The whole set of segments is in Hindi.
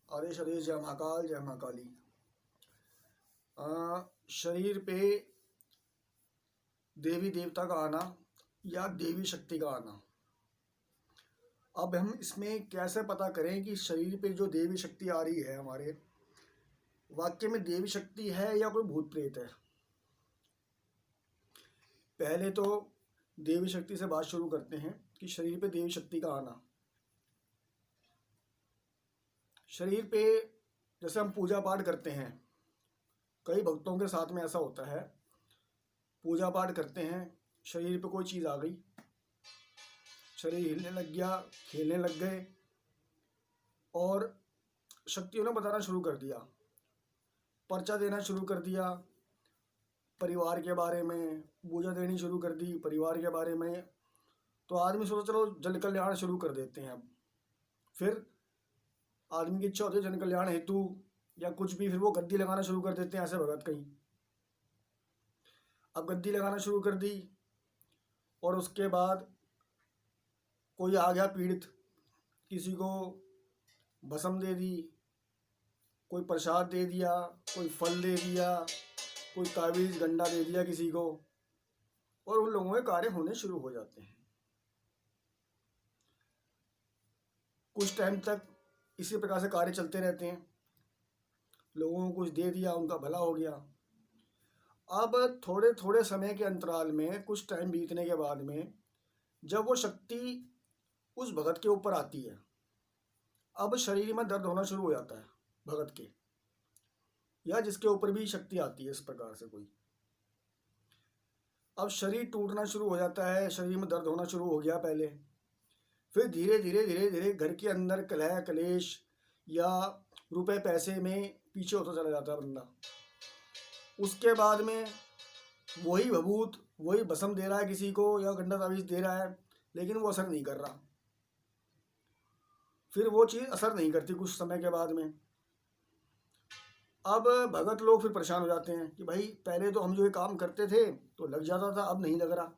आदेश आदेश जय महाकाल जय महाकाली। शरीर पे देवी देवता का आना या देवी शक्ति का आना। अब हम इसमें कैसे पता करें कि शरीर पे जो देवी शक्ति आ रही है हमारे वाक्य में देवी शक्ति है या कोई भूत प्रेत है। पहले तो देवी शक्ति से बात शुरू करते हैं कि शरीर पे देवी शक्ति का आना। शरीर पे जैसे हम पूजा पाठ करते हैं, कई भक्तों के साथ में ऐसा होता है, पूजा पाठ करते हैं, शरीर पे कोई चीज़ आ गई, शरीर हिलने लग गया, खेलने लग गए और शक्तियों ने बताना शुरू कर दिया, पर्चा देना शुरू कर दिया परिवार के बारे में, पूजा देनी शुरू कर दी परिवार के बारे में। तो आदमी सोचो चलो जन कल्याण शुरू कर देते हैं। अब फिर आदमी की इच्छा होती है जन कल्याण हेतु या कुछ भी, फिर वो गद्दी लगाना शुरू कर देते हैं ऐसे भगत कहीं। अब गद्दी लगाना शुरू कर दी और उसके बाद कोई आ गया पीड़ित, किसी को भस्म दे दी, कोई प्रसाद दे दिया, कोई फल दे दिया, कोई ताबीज़ गंडा दे दिया किसी को, और उन लोगों के कार्य होने शुरू हो जाते हैं। कुछ टाइम तक इसी प्रकार से कार्य चलते रहते हैं, लोगों को कुछ दे दिया, उनका भला हो गया। अब थोड़े थोड़े समय के अंतराल में, कुछ टाइम बीतने के बाद में, जब वो शक्ति उस भगत के ऊपर आती है, अब शरीर में दर्द होना शुरू हो जाता है भगत के, या जिसके ऊपर भी शक्ति आती है इस प्रकार से कोई। अब शरीर टूटना शुरू हो जाता है, शरीर में दर्द होना शुरू हो गया पहले, फिर धीरे धीरे धीरे धीरे घर के अंदर कलह कलेश या रुपए पैसे में पीछे होता चला जाता है बंदा। उसके बाद में वही भभूत, वही भस्म दे रहा है किसी को या गंडा ताबीज़ दे रहा है, लेकिन वो असर नहीं कर रहा। फिर वो चीज़ असर नहीं करती कुछ समय के बाद में। अब भगत लोग फिर परेशान हो जाते हैं कि भाई पहले तो हम जो ये काम करते थे तो लग जाता था, अब नहीं लग रहा,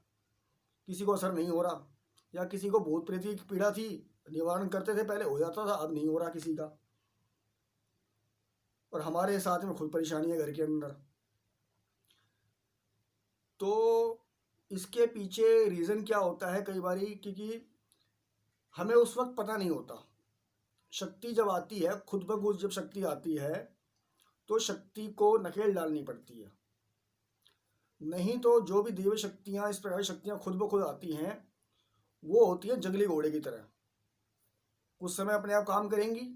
किसी को असर नहीं हो रहा, या किसी को भूत प्रेत की पीड़ा थी, निवारण करते थे पहले हो जाता था, अब नहीं हो रहा किसी का, और हमारे साथ में खुद परेशानी है घर के अंदर। तो इसके पीछे रीज़न क्या होता है कई बारी, क्योंकि हमें उस वक्त पता नहीं होता। शक्ति जब आती है, खुद ब खुद जब शक्ति आती है तो शक्ति को नकेल डालनी पड़ती है। नहीं तो जो भी देवी शक्तियाँ, इस प्रकार की शक्तियाँ खुद ब खुद आती हैं, वो होती है जंगली घोड़े की तरह। कुछ समय अपने आप काम करेंगी,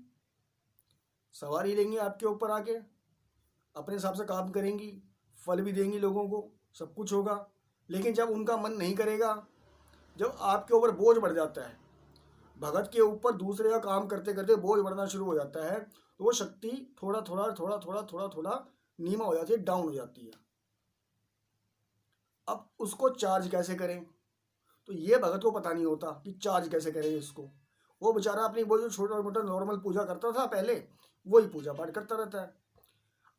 सवारी लेंगी आपके ऊपर आके, अपने हिसाब से काम करेंगी, फल भी देंगी लोगों को, सब कुछ होगा। लेकिन जब उनका मन नहीं करेगा, जब आपके ऊपर बोझ बढ़ जाता है, भगत के ऊपर दूसरे का काम करते करते बोझ बढ़ना शुरू हो जाता है, तो वो शक्ति थोड़ा थोड़ा थोड़ा थोड़ा थोड़ा थोड़ा नीमा हो जाती है, डाउन हो जाती है। अब उसको चार्ज कैसे करें, तो ये भगत को पता नहीं होता कि चार्ज कैसे करें इसको। वो बेचारा अपनी वो जो छोटा मोटा नॉर्मल पूजा करता था पहले, वही पूजा पाठ करता रहता है।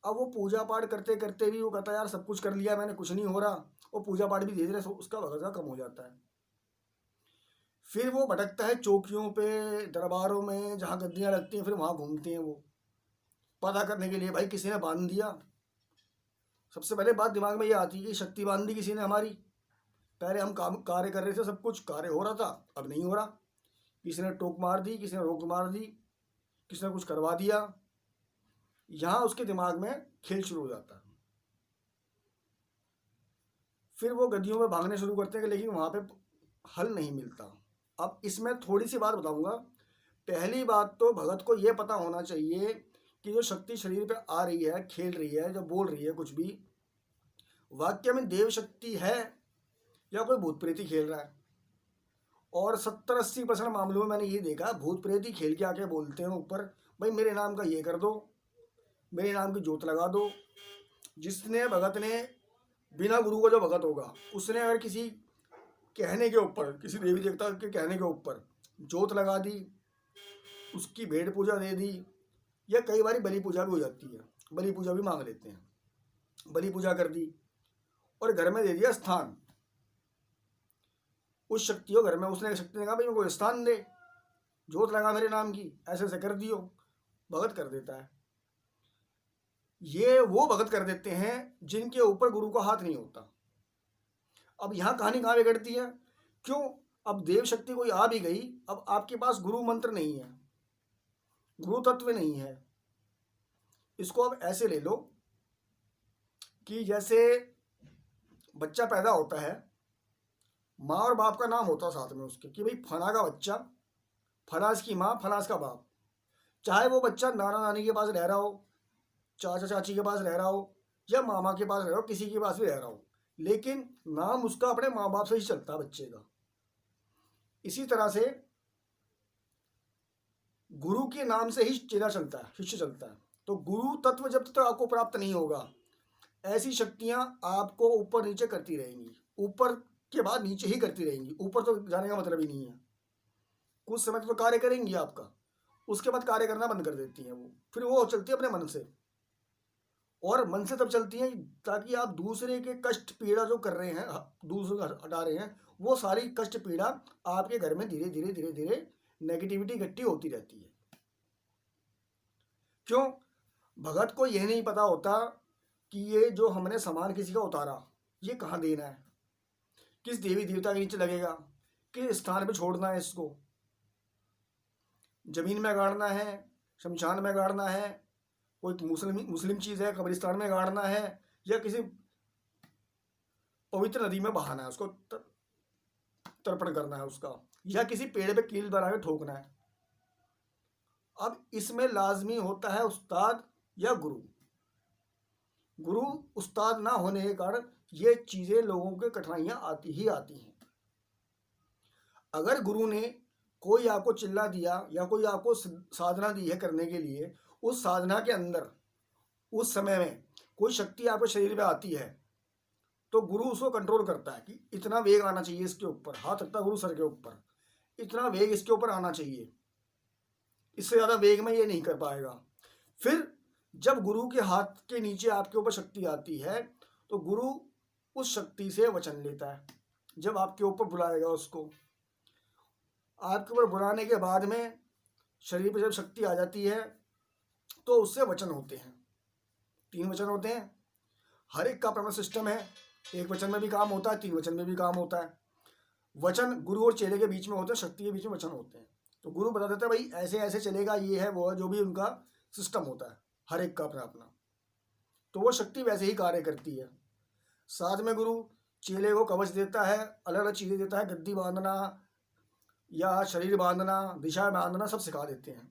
अब वो पूजा पाठ करते करते भी वो कहता है यार सब कुछ कर लिया मैंने, कुछ नहीं हो रहा, वो पूजा पाठ भी धीरे धीरे उसका भगत का कम हो जाता है। फिर वो भटकता है चौकियों पे, दरबारों में जहाँ गद्दियाँ लगती हैं, फिर वहाँ घूमते हैं वो पता करने के लिए भाई किसी ने बांध दिया। सबसे पहले बात दिमाग में ये आती है कि शक्ति बांध दी किसी ने हमारी। पहले हम काम कार्य कर रहे थे, सब कुछ कार्य हो रहा था, अब नहीं हो रहा, किसी ने टोक मार दी, किसी ने रोक मार दी, किसी ने कुछ करवा दिया। यहाँ उसके दिमाग में खेल शुरू हो जाता है। फिर वो गद्दियों में भागने शुरू करते हैं, लेकिन वहाँ पे हल नहीं मिलता। अब इसमें थोड़ी सी बात बताऊंगा। पहली बात तो भगत को ये पता होना चाहिए कि जो शक्ति शरीर पे आ रही है, खेल रही है, जो बोल रही है कुछ भी, वाक्य में देव शक्ति है या कोई भूत प्रेत ही खेल रहा है। और 70-80% मामलों में मैंने ये देखा, भूत प्रेत ही खेल के आके बोलते हैं ऊपर, भाई मेरे नाम का ये कर दो, मेरे नाम की जोत लगा दो। जिसने भगत ने, बिना गुरु का जो भगत होगा, उसने अगर किसी कहने के ऊपर, किसी देवी देवता के कहने के ऊपर जोत लगा दी, उसकी भेंट पूजा दे दी, या कई बार बलि पूजा भी हो जाती है, बलि पूजा भी मांग लेते हैं, बलि पूजा कर दी और घर में दे दिया स्थान। उस शक्ति को घर में, उसने शक्ति ने कहा भाई मेरे को स्थान दे, जोत लगा मेरे नाम की, ऐसे ऐसे कर दियो, भगत कर देता है। ये वो भगत कर देते हैं जिनके ऊपर गुरु का हाथ नहीं होता। अब यहाँ कहानी कहाँ बिगड़ती है? क्यों? अब देव शक्ति कोई आ भी गई, अब आपके पास गुरु मंत्र नहीं है, गुरु तत्व नहीं है। इसको अब ऐसे ले लो कि जैसे बच्चा पैदा होता है, माँ और बाप का नाम होता साथ में उसके, कि भाई फला का बच्चा, फलास की माँ, फलास का बाप। चाहे वो बच्चा नाना नानी के पास रह रहा हो, चाचा चाची के पास रह रहा हो, या मामा के पास रह रहा हो, किसी के पास भी रह रहा हो, लेकिन नाम उसका अपने माँ बाप से ही चलता है बच्चे का। इसी तरह से गुरु के नाम से ही चेला चलता है, शिष्य चलता है। तो गुरु तत्व जब तक आपको प्राप्त नहीं होगा, ऐसी शक्तियां आपको ऊपर नीचे करती रहेंगी, ऊपर के बाद नीचे ही करती रहेंगी, ऊपर तो जाने का मतलब ही नहीं है। कुछ समय तो कार्य करेंगी आपका, उसके बाद कार्य करना बंद कर देती हैं वो, फिर वो चलती है अपने मन से। और मन से तब चलती हैं ताकि आप दूसरे के कष्ट पीड़ा जो कर रहे हैं, दूसरे को हटा रहे हैं, वो सारी कष्ट पीड़ा आपके घर में धीरे धीरे धीरे धीरे नेगेटिविटी इकट्ठी होती रहती है। क्यों? भगत को यह नहीं पता होता कि ये जो हमने सामान किसी का उतारा, ये कहाँ देना है, किस देवी देवता के नीचे लगेगा, किस स्थान पे छोड़ना है इसको, जमीन में गाड़ना है, शमशान में गाड़ना है, कोई मुस्लिम चीज़ है कब्रिस्तान में गाड़ना है, या किसी पवित्र नदी में बहाना है, उसको तर्पण करना है उसका, या किसी पेड़ पे कील बना के ठोकना है। अब इसमें लाजमी होता है उस्ताद या गुरु। गुरु उस्ताद ना होने के कारण ये चीज़ें लोगों के कठिनाइयाँ आती ही आती हैं। अगर गुरु ने कोई आपको चिल्ला दिया या कोई आपको साधना दी है करने के लिए, उस साधना के अंदर उस समय में कोई शक्ति आपके शरीर में आती है, तो गुरु उसको कंट्रोल करता है कि इतना वेग आना चाहिए इसके ऊपर, हाथ रखता है गुरु सर के ऊपर, इतना वेग इसके ऊपर आना चाहिए, इससे ज़्यादा वेग में ये नहीं कर पाएगा। फिर जब गुरु के हाथ के नीचे आपके ऊपर शक्ति आती है, तो गुरु उस शक्ति से वचन लेता है। जब आपके ऊपर बुलाएगा उसको, आपके ऊपर बुलाने के बाद में शरीर पर जब शक्ति आ जाती है, तो उससे वचन होते हैं। 3 वचन होते हैं, हर एक का अपना सिस्टम है। एक वचन में भी काम होता है, 3 वचन में भी काम होता है। वचन गुरु और चेले के बीच में होते हैं, शक्ति के बीच में वचन होते हैं। तो गुरु बता देता है भाई ऐसे ऐसे चलेगा, ये है वो है, जो भी उनका सिस्टम होता है, हर एक का अपना अपना। तो वो शक्ति वैसे ही कार्य करती है। साथ में गुरु चेले को कवच देता है, अलग अलग चीज़ें देता है, गद्दी बांधना या शरीर बांधना, दिशा बांधना, सब सिखा देते हैं।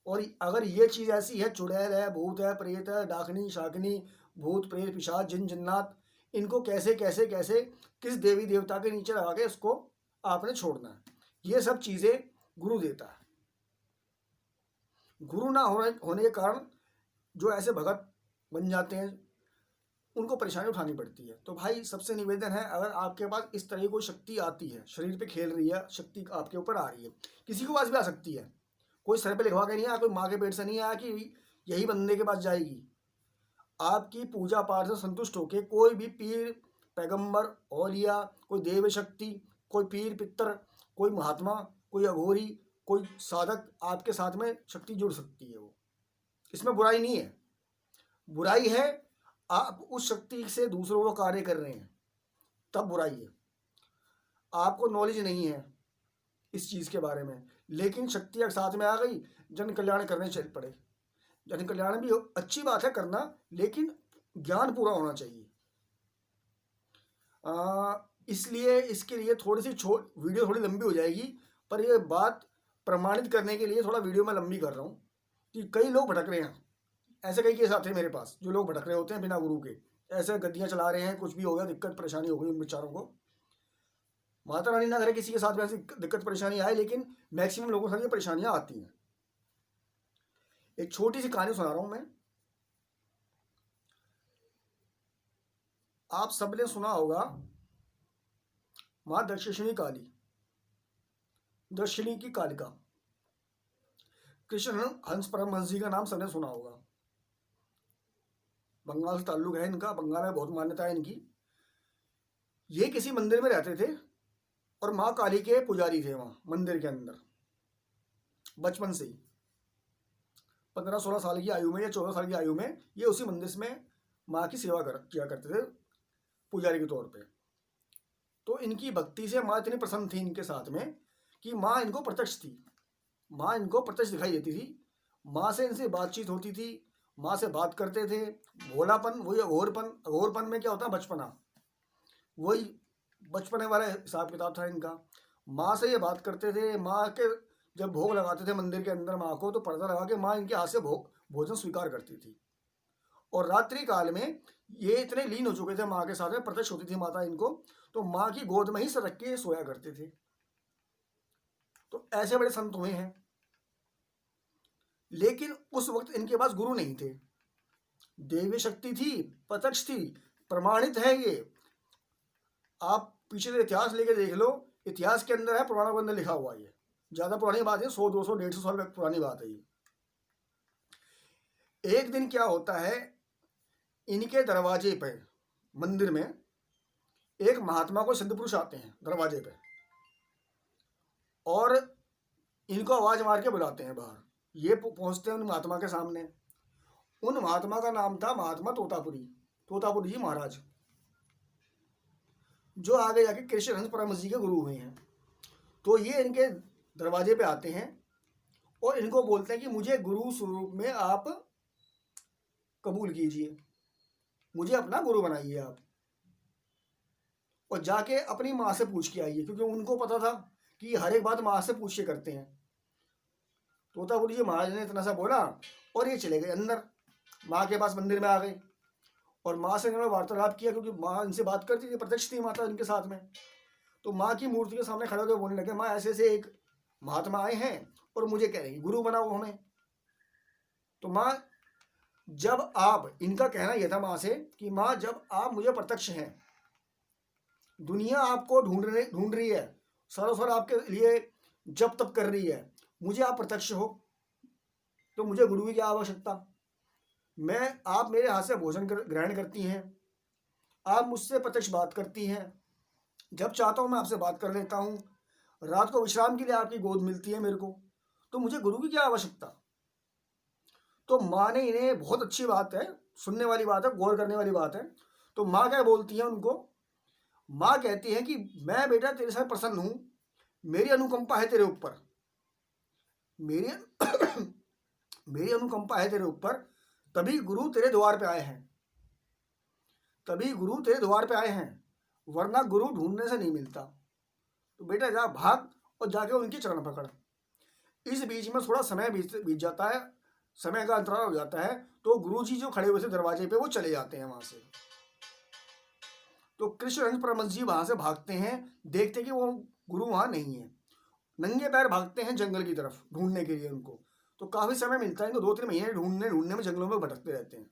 और अगर ये चीज़ ऐसी है, चुड़ैल है, भूत है, प्रेत है, डाकनी शाकनी, भूत प्रेत पिशाच जिन जिन्नात, इनको कैसे कैसे कैसे किस देवी देवता के नीचे लगा के इसको आपने छोड़ना है, ये सब चीज़ें गुरु देता है। गुरु ना होने के कारण जो ऐसे भगत बन जाते हैं, उनको परेशानी उठानी पड़ती है। तो भाई सबसे निवेदन है, अगर आपके पास इस तरह की कोई शक्ति आती है, शरीर पे खेल रही है, शक्ति आपके ऊपर आ रही है, किसी के पास भी आ सकती है, कोई सर पे लिखवा के नहीं आया, कोई माँ के पेट से नहीं आया कि यही बंदे के पास जाएगी। आपकी पूजा पाठ से संतुष्ट होकर कोई भी पीर, पैगंबर, औलिया, कोई देव शक्ति, कोई पीर पितर, कोई महात्मा, कोई अघोरी, कोई साधक आपके साथ में शक्ति जुड़ सकती है। वो इसमें बुराई नहीं है। बुराई है आप उस शक्ति से दूसरों को कार्य कर रहे हैं, तब बुराई है। आपको नॉलेज नहीं है इस चीज़ के बारे में, लेकिन शक्ति एक साथ में आ गई, जन कल्याण करने चल पड़े। जन कल्याण भी अच्छी बात है करना, लेकिन ज्ञान पूरा होना चाहिए। इसलिए इसके लिए थोड़ी सी वीडियो थोड़ी लंबी हो जाएगी, पर ये बात प्रमाणित करने के लिए थोड़ा वीडियो मैं लंबी कर रहा हूँ कि कई लोग भटक रहे हैं। ऐसे कई केस आते हैं मेरे पास, जो लोग भटक रहे होते हैं बिना गुरु के, ऐसे गद्दियाँ चला रहे हैं, कुछ भी हो गया, दिक्कत परेशानी हो गई उन बेचारों को। माता रानी ना करे किसी के साथ में ऐसी दिक्कत परेशानी आए, लेकिन मैक्सिमम लोगों के साथ ये परेशानियाँ आती हैं। एक छोटी सी कहानी सुना रहा हूँ मैं। आप सबने सुना होगा माँ दक्षिणी काली, दक्षिणी की कालिका, कृष्ण हंस परमहंस जी का नाम सबने सुना होगा। बंगाल से ताल्लुक है इनका, बंगाल में बहुत मान्यता है इनकी। ये किसी मंदिर में रहते थे और माँ काली के पुजारी थे वहाँ मंदिर के अंदर, बचपन से ही। 15-16 साल की आयु में या 14 साल की आयु में ये उसी मंदिर में माँ की सेवा किया करते थे पुजारी के तौर पे। तो इनकी भक्ति से माँ इतनी प्रसन्न थी इनके साथ में कि माँ इनको प्रत्यक्ष थी, माँ इनको प्रत्यक्ष दिखाई देती थी। माँ से इनसे बातचीत होती थी, माँ से बात करते थे। भोलापन, वही अघोरपन में क्या होता है, बचपना, वही बचपने वाला हिसाब किताब था इनका। माँ से ये बात करते थे। माँ के जब भोग लगाते थे मंदिर के अंदर माँ को, तो पर्दा लगा के माँ इनके हाथ से भोजन स्वीकार करती थी। और रात्रि काल में ये इतने लीन हो चुके थे माँ के साथ में, प्रत्यक्ष होती थी माता इनको, तो माँ की गोद में ही सर रख के सोया करते थे। तो ऐसे बड़े संत हुए हैं। लेकिन उस वक्त इनके पास गुरु नहीं थे। देवी शक्ति थी, प्रत्यक्ष थी, प्रमाणित है ये। आप पीछे से इतिहास लेके देख लो, इतिहास के अंदर है, पुराणों के अंदर लिखा हुआ है। ये ज़्यादा पुरानी बात है, 100, 200, 150 साल पुरानी बात है ये। एक दिन क्या होता है, इनके दरवाजे पे मंदिर में एक महात्मा को सिद्ध पुरुष आते हैं दरवाजे पे, और इनको आवाज़ मार के बुलाते हैं बाहर। ये पहुंचते हैं उन महात्मा के सामने। उन महात्मा का नाम था महात्मा तोतापुरी जी महाराज, जो आगे जाके कृष्ण हंस परमहंस जी के गुरु हुए हैं। तो ये इनके दरवाजे पे आते हैं और इनको बोलते हैं कि मुझे गुरु स्वरूप में आप कबूल कीजिए, मुझे अपना गुरु बनाइए आप, और जाके अपनी माँ से पूछ के आइए, क्योंकि उनको पता था कि हर एक बात माँ से पूछ के करते हैं। तोतापुरी जी महाराज ने इतना सा बोला और ये चले गए अंदर, माँ के पास मंदिर में आ गए। और माँ से इन्होंने वार्तालाप किया, क्योंकि माँ इनसे बात करती थी, प्रत्यक्ष थी माता इनके साथ में। तो माँ की मूर्ति के सामने खड़े होकर बोलने लगे, माँ ऐसे ऐसे एक महात्मा आए हैं और मुझे कह रहे हैं गुरु बनाओ हमें। तो माँ, जब आप, इनका कहना यह था माँ से कि माँ जब आप मुझे प्रत्यक्ष हैं, दुनिया आपको ढूंढ रही है, सरोसर आपके लिए जप तप कर रही है, मुझे आप प्रत्यक्ष हो, तो मुझे गुरु की क्या आवश्यकता। आप मेरे हाथ से भोजन ग्रहण करती हैं, आप मुझसे प्रत्यक्ष बात करती हैं, जब चाहता हूँ मैं आपसे बात कर लेता हूँ, रात को विश्राम के लिए आपकी गोद मिलती है मेरे को, तो मुझे गुरु की क्या आवश्यकता। तो माँ ने इन्हें, बहुत अच्छी बात है, सुनने वाली बात है, गौर करने वाली बात है। तो माँ क्या बोलती है उनको, माँ कहती है कि मैं बेटा तेरे साथ प्रसन्न हूँ, मेरी अनुकंपा है तेरे ऊपर, मेरी मेरी अनुकंपा है तेरे ऊपर, तभी गुरु तेरे द्वार पे आए हैं, तभी गुरु तेरे द्वार पे आए हैं, वरना गुरु ढूंढने से नहीं मिलता। तो बेटा जा, भाग और जाके उनकी चरण पकड़। इस बीच में थोड़ा समय बीत जाता है, समय का अंतराल हो जाता है, तो गुरु जी जो खड़े हुए थे दरवाजे पे, वो चले जाते हैं वहां से। तो कृष्ण परमहंस जी वहां से भागते हैं, देखते कि वो गुरु वहां नहीं है, नंगे पैर भागते हैं जंगल की तरफ ढूंढने के लिए उनको। तो काफी समय मिलता है इनको, 2-3 महीने ढूंढने में जंगलों में भटकते रहते हैं।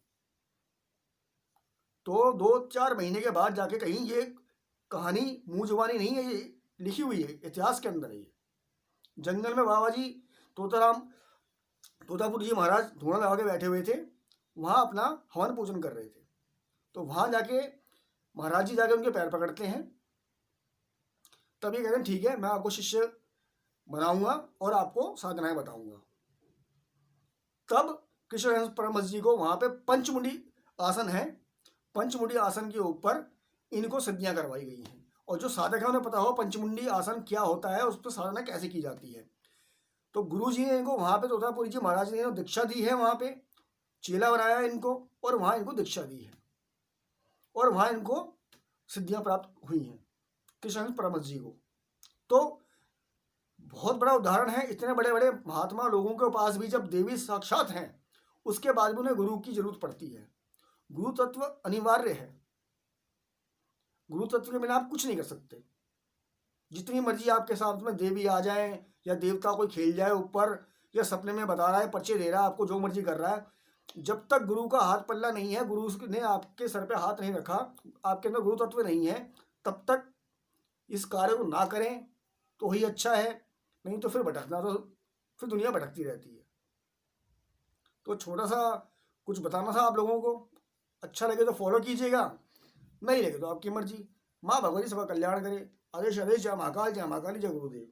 तो 2-4 महीने के बाद जाके कहीं, ये कहानी मुंह जुबानी नहीं है, ये लिखी हुई है, इतिहास के अंदर है ये। जंगल में बाबा जी तोतापुरी जी महाराज धुआं लगा के बैठे हुए थे, वहाँ अपना हवन पूजन कर रहे थे। तो वहाँ जाके महाराज जी जाके उनके पैर पकड़ते हैं। तभी कहते हैं ठीक है, मैं आपको शिष्य बनाऊंगा और आपको साधनाएं बताऊंगा। तब कृष्ण परमहंस जी को वहाँ पे पंचमुंडी आसन है, पंचमुंडी आसन के ऊपर इनको सिद्धियां करवाई गई हैं। और जो साधक है उन्हें पता हो पंचमुंडी आसन क्या होता है, उस पर साधना कैसे की जाती है। तो गुरु जी ने इनको वहाँ पे, तोतापुरी जी महाराज ने दीक्षा दी है, वहाँ पे चेला बनाया है इनको, और वहाँ इनको दीक्षा दी है, और वहाँ इनको सिद्धियां प्राप्त हुई हैं कृष्ण परमहंस जी को। तो बहुत बड़ा उदाहरण है, इतने बड़े बड़े महात्मा लोगों के पास भी जब देवी साक्षात हैं, उसके बाद भी उन्हें गुरु की जरूरत पड़ती है। गुरु तत्व अनिवार्य है, गुरु तत्व के बिना आप कुछ नहीं कर सकते। जितनी मर्जी आपके साथ में देवी आ जाए या देवता कोई खेल जाए ऊपर, या सपने में बता रहा है, पर्चे दे रहा है आपको, जो मर्जी कर रहा है, जब तक गुरु का हाथ पल्ला नहीं है, गुरु ने आपके सर पे हाथ नहीं रखा, आपके अंदर गुरु तत्व नहीं है, तब तक इस कार्य को ना करें तो ही अच्छा है। नहीं तो फिर भटकना, तो फिर दुनिया भटकती रहती है। तो छोटा सा कुछ बताना था आप लोगों को, अच्छा लगे तो फॉलो कीजिएगा, नहीं लगे तो आपकी मर्जी। माँ भगवती सबका कल्याण करे। आदेश आदेश, जय महाकाल, जय महाकाली, जय गुरुदेव।